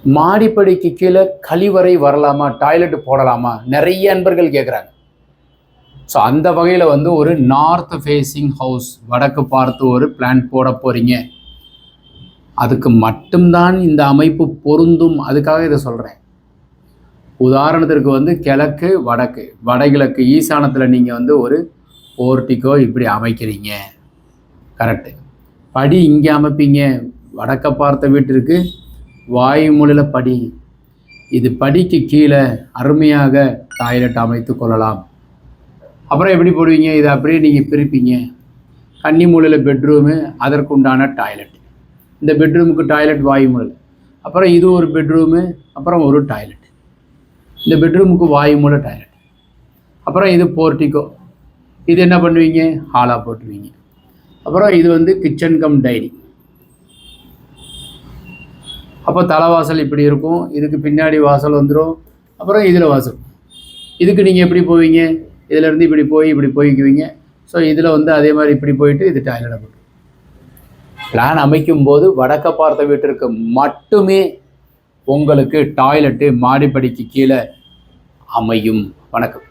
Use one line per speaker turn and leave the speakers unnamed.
மாடிப்படிக்கு கீழே கழிவறை வரலாமா, டாய்லெட் போடலாமா, நிறைய அன்பர்கள் கேட்குறாங்க. ஸோ அந்த வகையில் வந்து ஒரு நார்த் ஃபேஸிங் ஹவுஸ், வடக்கு பார்த்து ஒரு பிளான் போட போகிறீங்க. அதுக்கு மட்டும்தான் இந்த அமைப்பு பொருந்தும். அதுக்காக இதை சொல்கிறேன். உதாரணத்திற்கு வந்து கிழக்கு வடக்கு, வடகிழக்கு ஈசானத்தில் நீங்கள் வந்து ஒரு போர்ட்டிக்கோ இப்படி அமைக்கிறீங்க, கரெக்டு. படி இங்கே அமைப்பீங்க, வடக்க பார்த்த வீட்டிற்கு வாயுமூலையில் படி. இது படிக்கு கீழே அருமையாக டாய்லெட் அமைத்து கொள்ளலாம். அப்புறம் எப்படி போடுவீங்க, இதை அப்படியே நீங்கள் பிரிப்பீங்க. கன்னி மூலையில் பெட்ரூமு, அதற்குண்டான டாய்லெட். இந்த பெட்ரூமுக்கு டாய்லெட் வாயுமூலையில், அப்புறம் இது ஒரு பெட்ரூமு, அப்புறம் ஒரு டாய்லெட். இந்த பெட்ரூமுக்கு வாயுமூலை டாய்லெட், அப்புறம் இது போர்ட்டிக்கோ. இது என்ன பண்ணுவீங்க, ஹாலாக போட்டுருவீங்க. அப்புறம் இது வந்து கிச்சன் கம் டைனிங். அப்போ தலைவாசல் இப்படி இருக்கும், இதுக்கு பின்னாடி வாசல் வந்துடும், அப்புறம் இதில் வாசல். இதுக்கு நீங்கள் எப்படி போவீங்க, இதிலேருந்து இப்படி போய்க்குவீங்க. ஸோ இதில் வந்து அதே மாதிரி இப்படி போயிட்டு இது டாய்லெட்டை போட்டு பிளான் அமைக்கும்போது வடக்க பார்த்த வீட்டிற்கு மட்டுமே உங்களுக்கு டாய்லெட்டு மாடிப்படிக்கு கீழே அமையும். வணக்கம்.